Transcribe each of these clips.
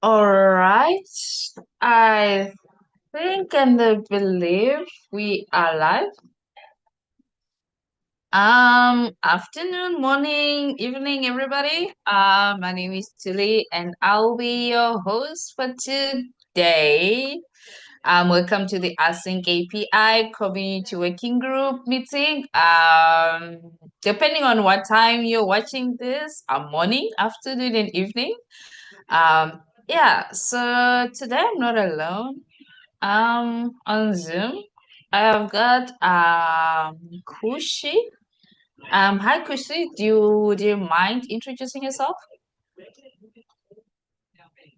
All right. I think and I believe we are live. Afternoon, morning, evening, everybody. My name is Tilly, and I'll be your host for today. Welcome to the Async API Community Working Group meeting. Depending on what time you're watching this, morning, afternoon, and evening. Yeah, so today I'm not alone. On Zoom, I have got Kushi. Hi Kushi, do you mind introducing yourself?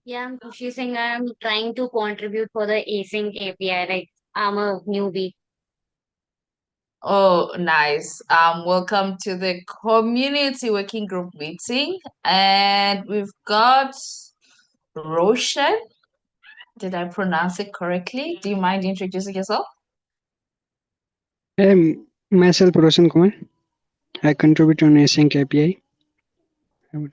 Yeah, I'm Kushi Singh. I'm trying to contribute for the Async API. Like I'm a newbie. Oh, nice. Welcome to the community working group meeting, and we've got Roshan. Did I pronounce it correctly? Do you mind introducing yourself? Myself, Roshan Kumar. I contribute on AsyncAPI. Would-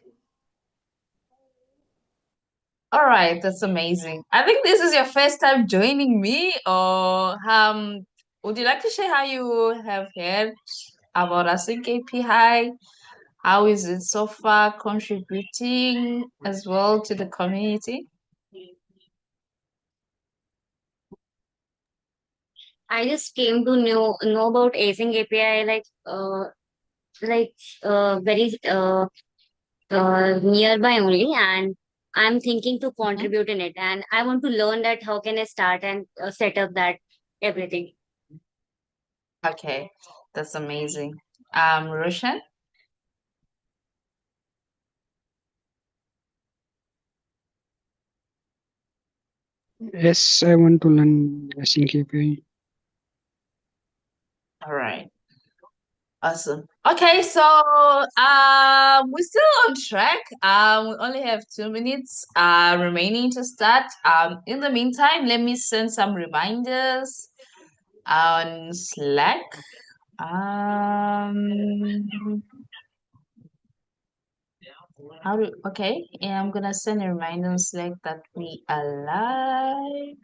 All right, that's amazing. I think this is your first time joining me, or would you like to share how you have heard about Async API? How is it so far contributing as well to the community? I just came to know about Async API like very nearby only, and I'm thinking to Mhm. contribute in it. And I want to learn that how can I start and set up that everything. Okay, that's amazing. Roshan? Yes, I want to learn AsyncAPI. All right. Awesome. Okay, so we're still on track. We only have 2 minutes remaining to start. In the meantime, let me send some reminders on Slack. Um, okay, and I'm gonna send a reminder on Slack that we are live.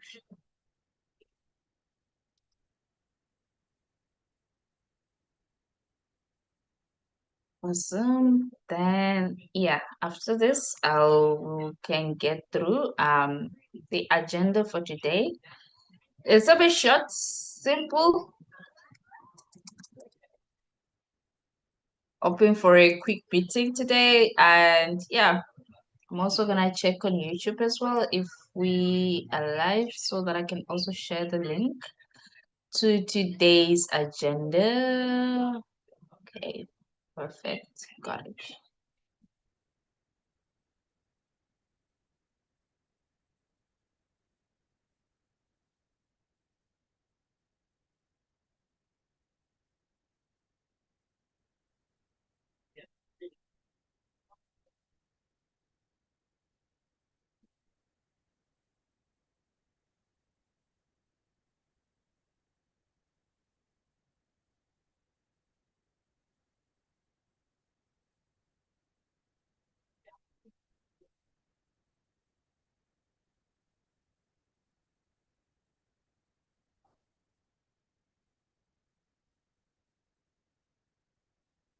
Awesome. Then yeah, after this, I'll can get through the agenda for today. It's a bit short, simple, hoping for a quick meeting today. And yeah, I'm also gonna check on YouTube as well if we are live so that I can also share the link to today's agenda. Okay, perfect. Got it.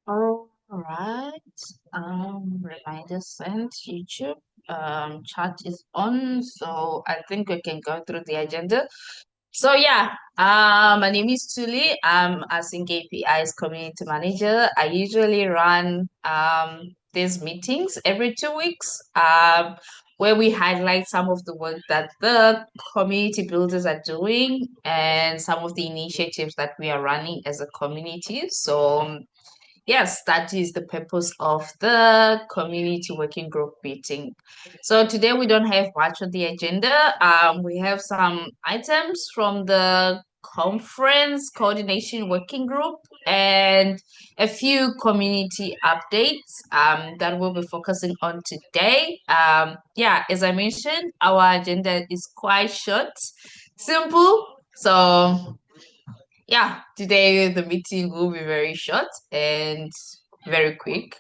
All right. Reminder sent YouTube. Chat is on, so I think we can go through the agenda. So yeah, my name is Tuli. I'm Async API's community manager. I usually run these meetings every 2 weeks, where we highlight some of the work that the community builders are doing and some of the initiatives that we are running as a community. So yes, that is the purpose of the community working group meeting. So today we don't have much on the agenda. We have some items from the conference coordination working group and a few community updates that we'll be focusing on today. Yeah, as I mentioned, our agenda is quite short, simple. So yeah, today the meeting will be very short and very quick.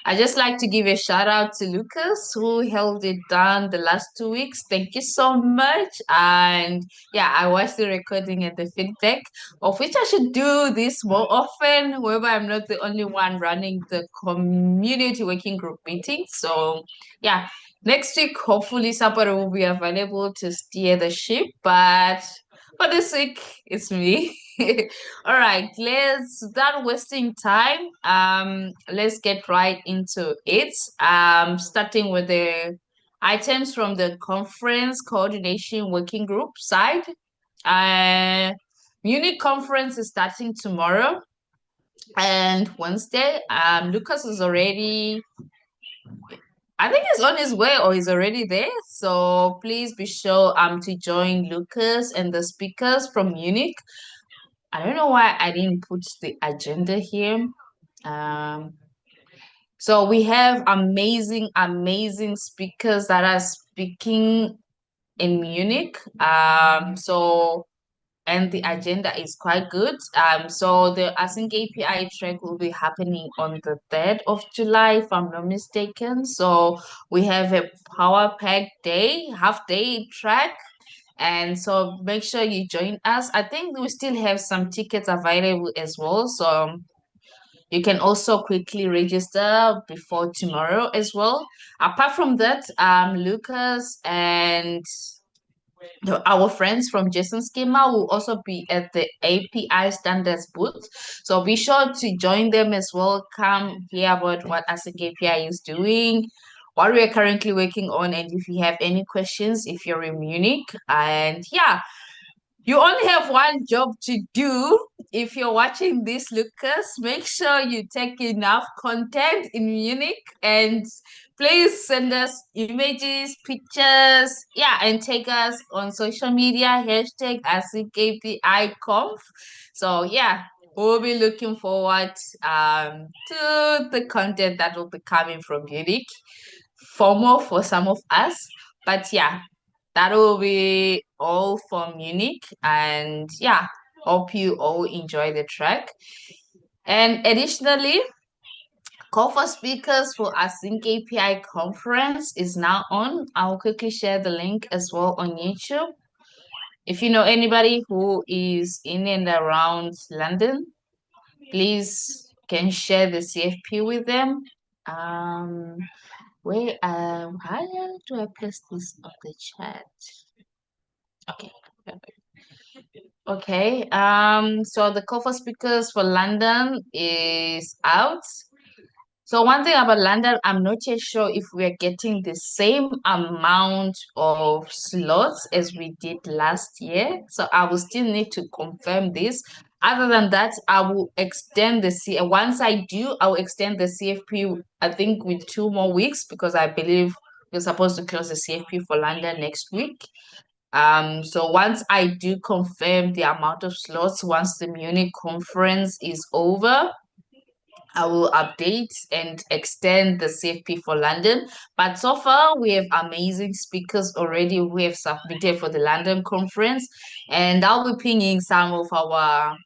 I just like to give a shout out to Lucas who held it down the last 2 weeks. Thank you so much. And yeah, I watched the recording and the feedback, of which I should do this more often, wherever I'm not the only one running the community working group meeting. So yeah, next week, hopefully somebody will be available to steer the ship, but for this week, it's me. All right, let's start wasting time. Let's get right into it. Starting with the items from the conference coordination working group side. Uh, Munich conference is starting tomorrow and Wednesday. Lucas is already, I think he's on his way or he's already there. So please be sure to join Lucas and the speakers from Munich. I don't know why I didn't put the agenda here. Um, so we have amazing, amazing speakers that are speaking in Munich. And the agenda is quite good. So the Async API track will be happening on the 3rd of July, if I'm not mistaken. So we have a power pack day, half day track. And so make sure you join us. I think we still have some tickets available as well. So you can also quickly register before tomorrow as well. Apart from that, Lucas and our friends from Jason Schema will also be at the API standards booth. So be sure to join them as well. Come hear about what ASIC API is doing, what we are currently working on, and if you have any questions, if you're in Munich. And yeah, you only have one job to do. If you're watching this, Lucas, make sure you take enough content in Munich and please send us images, pictures, yeah, and take us on social media, hashtag AsyncAPIConf. So yeah, we'll be looking forward to the content that will be coming from Munich. FOMO for some of us. But yeah, that will be all for Munich. And yeah, hope you all enjoy the track. And additionally, call for speakers for our Sync API conference is now on. I'll quickly share the link as well on YouTube. If you know anybody who is in and around London, please can share the CFP with them. Um, how do I place this on the chat? Okay, perfect. Okay, so the call for speakers for London is out. So one thing about London, I'm not yet sure if we're getting the same amount of slots as we did last year. So I will still need to confirm this. Other than that, I will extend the once I do, I will extend the CFP, I think with 2 more weeks because I believe we're supposed to close the CFP for London next week. So once I do confirm the amount of slots, once the Munich conference is over, I will update and extend the CFP for London. But so far, we have amazing speakers already who have submitted for the London conference, and I'll be pinging some of our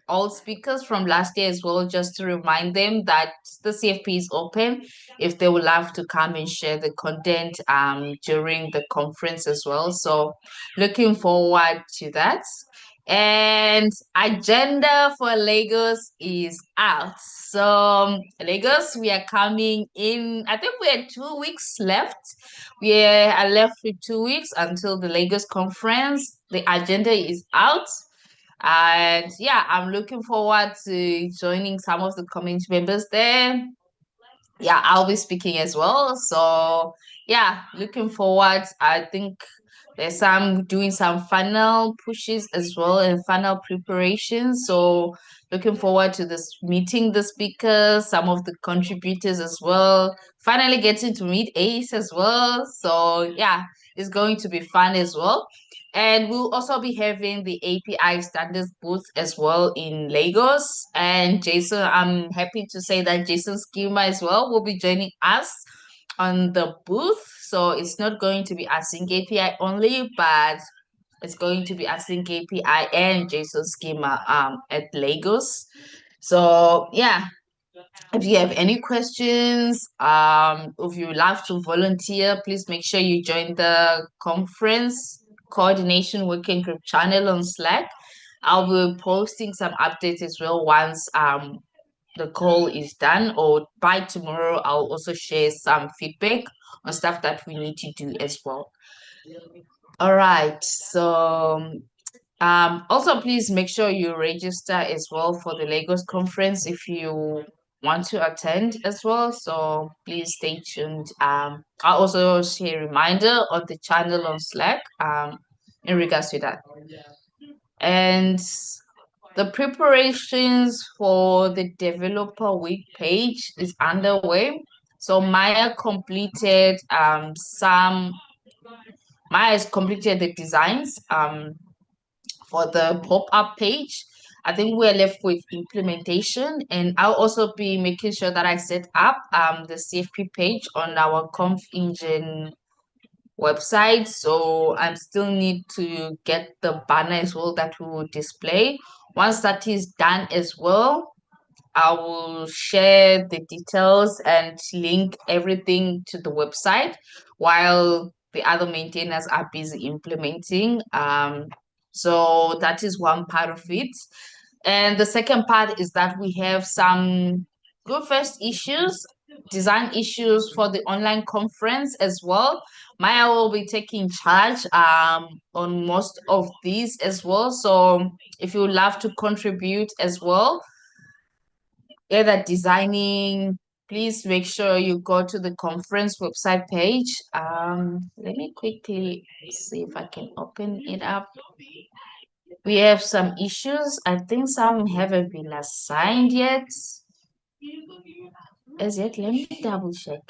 old speakers from last year as well, just to remind them that the CFP is open if they would love to come and share the content during the conference as well. So looking forward to that. And agenda for Lagos is out. So Lagos, we are coming in. I think we had 2 weeks left. We are left with 2 weeks until the Lagos conference. The agenda is out. And yeah, I'm looking forward to joining some of the community members there. Yeah, I'll be speaking as well. So yeah, looking forward. I think there's some doing some final pushes as well and final preparations. So looking forward to this meeting the speakers, some of the contributors as well. Finally getting to meet Ace as well. So yeah, it's going to be fun as well. And we'll also be having the API standards booth as well in Lagos. And Jason, I'm happy to say that Jason Schema as well will be joining us on the booth. So it's not going to be Async API only, but it's going to be Async API and Jason Schema at Lagos. So yeah, If you have any questions, if you love to volunteer, please make sure you join the conference coordination working group channel on Slack. I'll be posting some updates as well once the call is done, or by tomorrow I'll also share some feedback on stuff that we need to do as well. All right, so also, please make sure you register as well for the Lagos conference if you want to attend as well. So please stay tuned. I'll also share a reminder on the channel on Slack in regards to that. And the preparations for the developer week page is underway. So Maya has completed the designs for the pop-up page. I think we're left with implementation, and I'll also be making sure that I set up the CFP page on our Conf Engine website. So I still need to get the banner as well that we will display. Once that is done as well, I will share the details and link everything to the website while the other maintainers are busy implementing. So that is one part of it. And the second part is that we have some good first issues, design issues for the online conference as well. Maya will be taking charge on most of these as well. So if you would love to contribute as well, either designing, please make sure you go to the conference website page. Let me quickly see if I can open it up. We have some issues. I think some haven't been assigned yet. As yet, let me double check.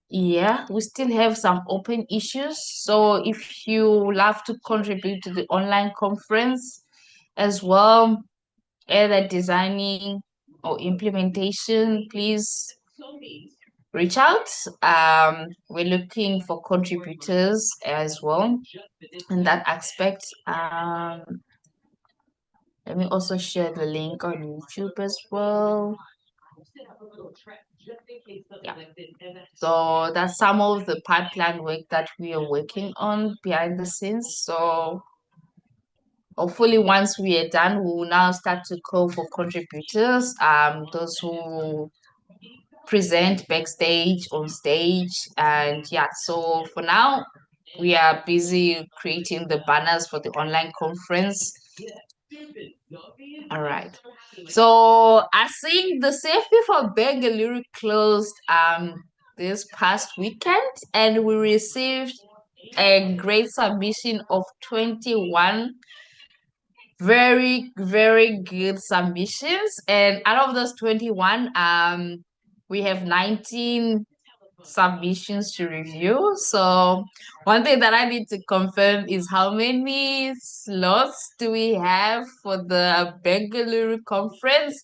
Yeah, we still have some open issues. So if you love to contribute to the online conference as well, either designing or implementation, please reach out. We're looking for contributors as well in that aspect. Let me also share the link on YouTube as well. Yeah. So that's some of the pipeline work that we are working on behind the scenes. So hopefully once we are done, we will now start to call for contributors, those who present backstage, on stage, and yeah. So for now, we are busy creating the banners for the online conference. All right. So I think the safety for Bengaluru closed this past weekend, and we received a great submission of 21 very, very good submissions. And out of those 21, we have 19 submissions to review. So one thing that I need to confirm is how many slots do we have for the Bengaluru conference?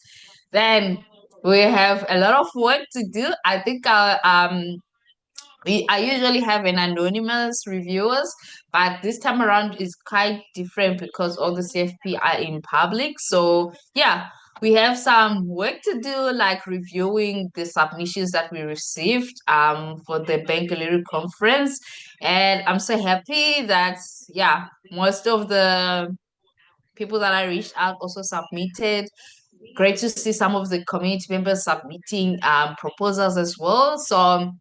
Then we have a lot of work to do. I think I usually have an anonymous reviewers, but this time around is quite different because all the CFP are in public. So yeah, we have some work to do, like reviewing the submissions that we received for the Bengaluru conference. And I'm so happy that yeah, most of the people that I reached out also submitted. Great to see some of the community members submitting proposals as well. So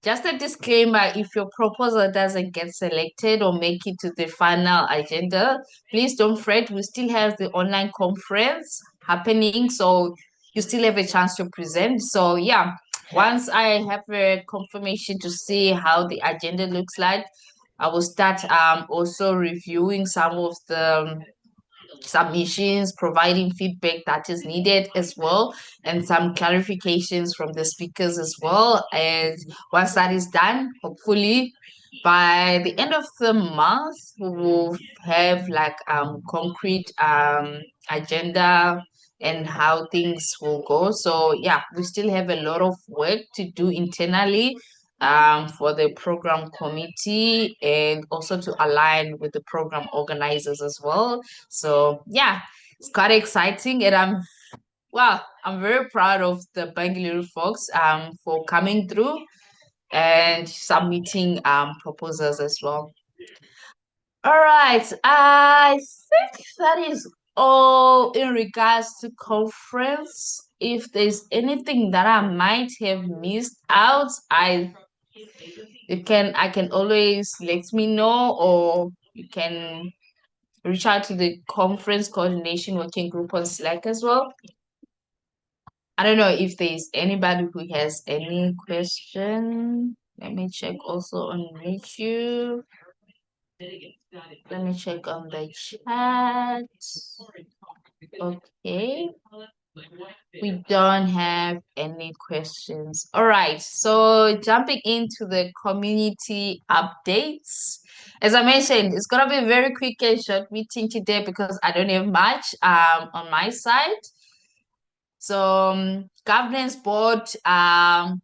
just a disclaimer, if your proposal doesn't get selected or make it to the final agenda, please don't fret. We still have the online conference happening, so you still have a chance to present. So yeah, once I have a confirmation to see how the agenda looks like, I will start also reviewing some of the submissions, providing feedback that is needed as well, and some clarifications from the speakers as well. And once that is done, hopefully by the end of the month, we will have like concrete agenda and how things will go. So yeah, we still have a lot of work to do internally for the program committee and also to align with the program organizers as well. So yeah, it's quite exciting, and I'm Well, I'm very proud of the Bangalore folks for coming through and submitting proposals as well. All right, I think that is all in regards to conference. If there's anything that I might have missed out, I can always let me know, or you can reach out to the conference coordination working group on Slack as well. I don't know if there's anybody who has any question. Let me check also on YouTube. Let me check on the chat. Okay. We don't have any questions. All right. So jumping into the community updates. As I mentioned, it's gonna be a very quick and short meeting today because I don't have much on my side. So governance board,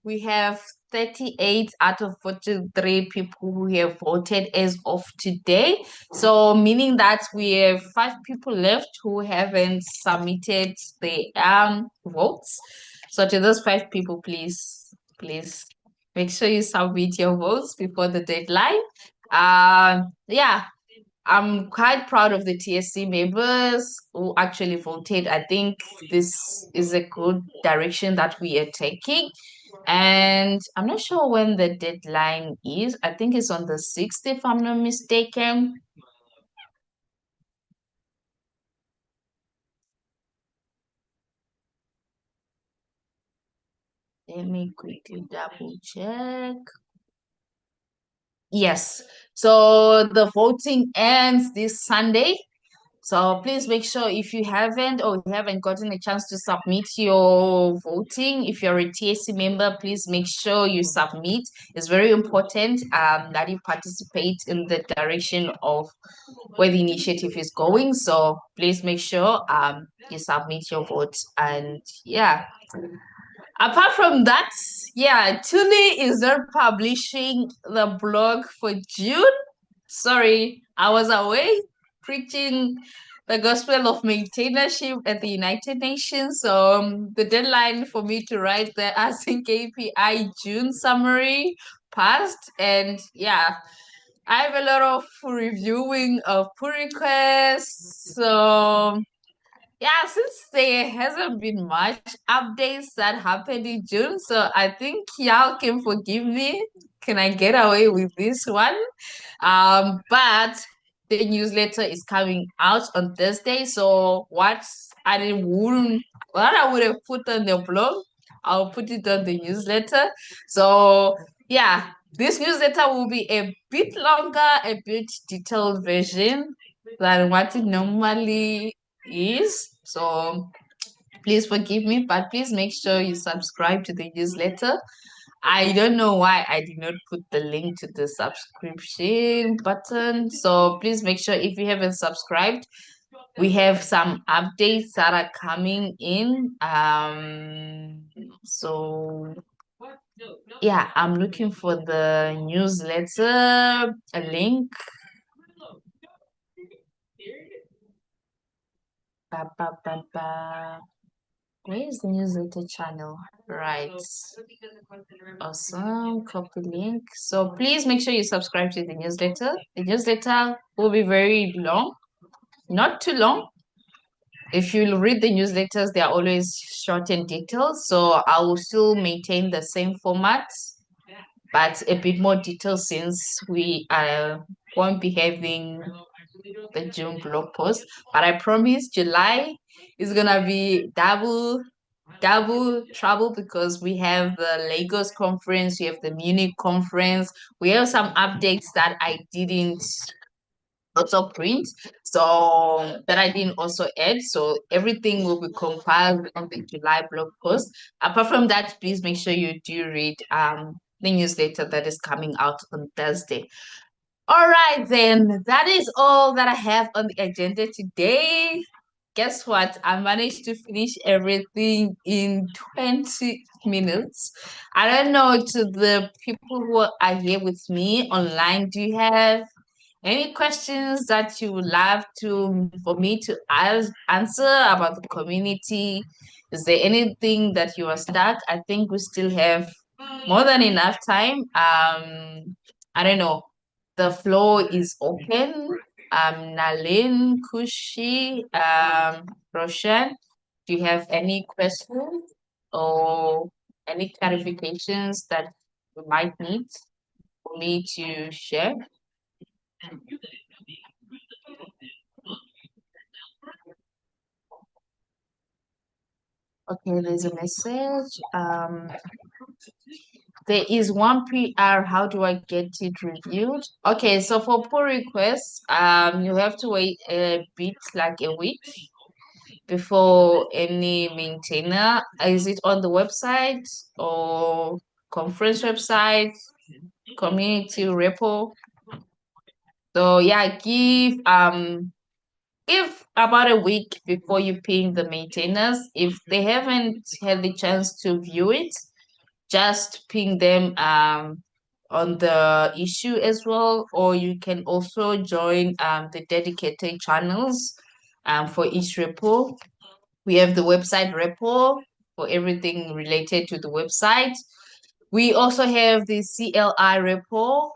we have 38 out of 43 people who have voted as of today. So meaning that we have 5 people left who haven't submitted the votes. So to those 5 people, please make sure you submit your votes before the deadline. Yeah, I'm quite proud of the TSC members who actually voted. I think this is a good direction that we are taking. And I'm not sure when the deadline is. I think it's on the 6th, if I'm not mistaken. Let me quickly double check. Yes. So the voting ends this Sunday. So please make sure if you haven't or you haven't gotten a chance to submit your voting, if you're a TSC member, please make sure you submit. It's very important that you participate in the direction of where the initiative is going. So please make sure you submit your vote. And yeah, apart from that, yeah, Tuli is not publishing the blog for June. Sorry, I was away preaching the gospel of maintainership at the United Nations. So the deadline for me to write the Async API June summary passed. And yeah, I have a lot of reviewing of pull requests. So yeah, since there hasn't been much updates that happened in June, so I think y'all can forgive me. Can I get away with this one? But the newsletter is coming out on Thursday. So what I would have put on the blog, I'll put it on the newsletter. So yeah, this newsletter will be a bit longer, a bit detailed version than what it normally is. So please forgive me, but please make sure you subscribe to the newsletter. I don't know why I did not put the link to the subscription button. So please make sure if you haven't subscribed, we have some updates that are coming in. So yeah, I'm looking for the newsletter, a link. Ba, ba, ba, ba. Where is the newsletter channel? Right. Awesome. Copy link. So please make sure you subscribe to the newsletter. The newsletter will be very long, not too long. If you read the newsletters, they are always short and detailed. So I will still maintain the same format, but a bit more detailed since we won't be having the June blog post. But I promise July is gonna be double trouble because we have the Lagos conference, we have the Munich conference, we have some updates that I didn't also print, so that I didn't also add. So everything will be compiled on the July blog post. Apart from that, please make sure you do read the newsletter that is coming out on Thursday. All right, then that is all that I have on the agenda today. Guess what? I managed to finish everything in 20 minutes. I don't know, to the people who are here with me online, do you have Any questions that you would love to for me to answer about the community? Is there anything that you are stuck? I think we still have more than enough time. I don't know. The floor is open. Nalin, Kushi, Roshan, do you have any questions or any clarifications that you might need for me to share? Okay, there's a message. There is one PR. How do I get it reviewed? Okay, so for pull requests, you have to wait a bit, like a week, before any maintainer. Is it on the website or conference website, community repo? So yeah, give about a week before you ping the maintainers. If they haven't had the chance to view it, just ping them on the issue as well, or you can also join the dedicated channels for each repo. We have the website repo for everything related to the website. We also have the CLI repo.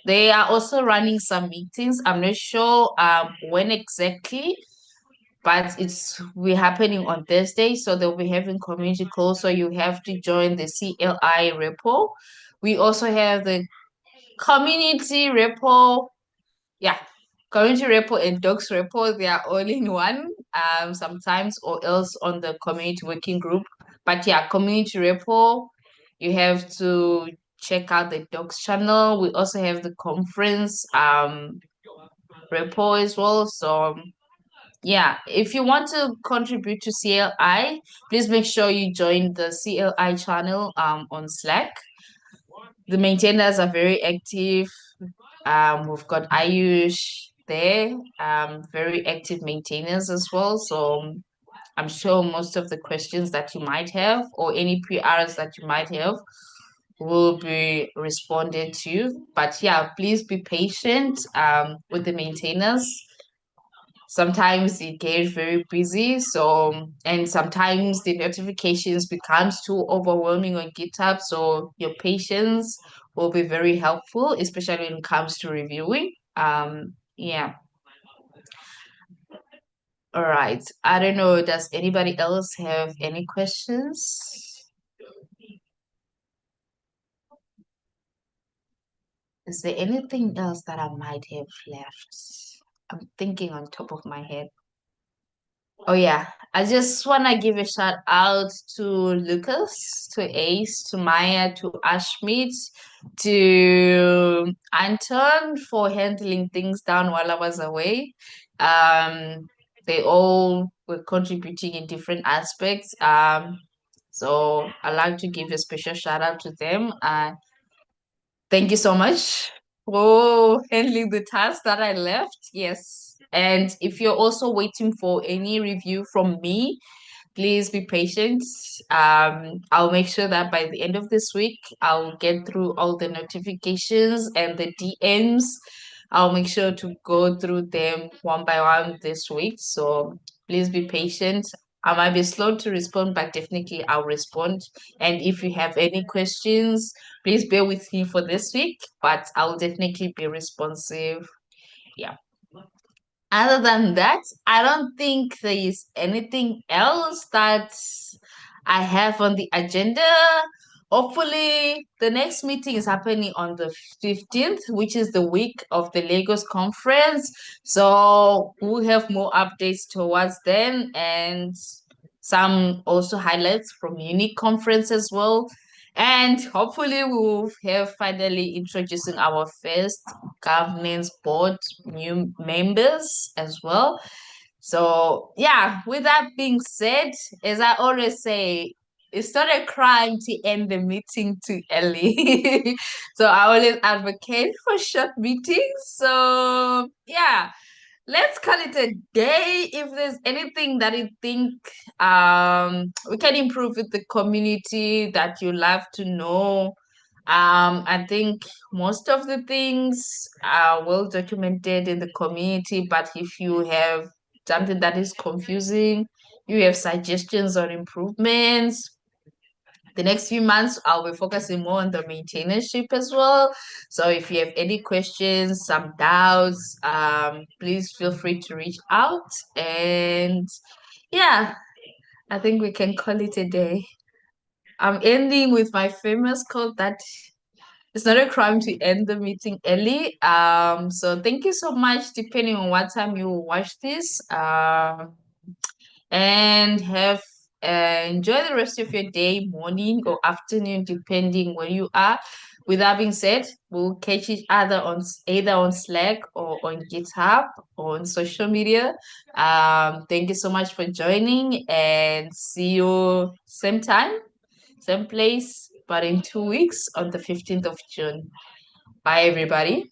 They are also running some meetings. I'm not sure when exactly, but it's we happening on Thursday, so they'll be having community calls. So you have to join the CLI repo. We also have the community repo. Yeah, community repo and docs repo, they are all in one. Sometimes or else on the community working group. But yeah, community repo, you have to check out the docs channel. We also have the conference repo as well. So yeah, if you want to contribute to CLI, please make sure you join the CLI channel on Slack. The maintainers are very active. We've got Ayush there, very active maintainers as well. So I'm sure most of the questions that you might have or any PRs that you might have will be responded to. But yeah, please be patient with the maintainers. Sometimes it gets very busy, so and sometimes the notifications becomes too overwhelming on GitHub, so your patience will be very helpful, especially when it comes to reviewing. Yeah. All right, I don't know, does anybody else have any questions? Is there anything else that I might have left? I'm thinking on top of my head. Oh yeah, I just want to give a shout out to Lucas, to Ace, to Maya, to Ashmit, to Anton for handling things down while I was away. They all were contributing in different aspects. So I'd like to give a special shout out to them. Thank you so much for handling the task that I left. Yes. And if you're also waiting for any review from me, please be patient. I'll make sure that by the end of this week, I'll get through all the notifications and the DMs. I'll make sure to go through them one by one this week. So please be patient. I might be slow to respond, but definitely I'll respond. And if you have any questions, please bear with me for this week, but I'll definitely be responsive. Yeah. Other than that, I don't think there is anything else that I have on the agenda. Hopefully, the next meeting is happening on the 15th, which is the week of the Lagos conference. So we'll have more updates towards then and some also highlights from Unique conference as well. And hopefully we'll have finally introducing our first governance board new members as well. So yeah, with that being said, as I always say, it's not a crime to end the meeting too early. So I always advocate for short meetings. So yeah, let's call it a day. If there's anything that you think we can improve with the community that you love to know, I think most of the things are well documented in the community, but if you have something that is confusing, you have suggestions or improvements, the next few months I'll be focusing more on the maintainership as well. So if you have any questions, some doubts, please feel free to reach out. And yeah, I think we can call it a day. I'm ending with my famous quote that it's not a crime to end the meeting early. So thank you so much, depending on what time you watch this. And have enjoy the rest of your day, morning or afternoon, depending where you are. With that being said, we'll catch each other on either on Slack or on GitHub or on social media. Thank you so much for joining, and see you same time, same place, but in 2 weeks on the 15th of June. Bye, everybody.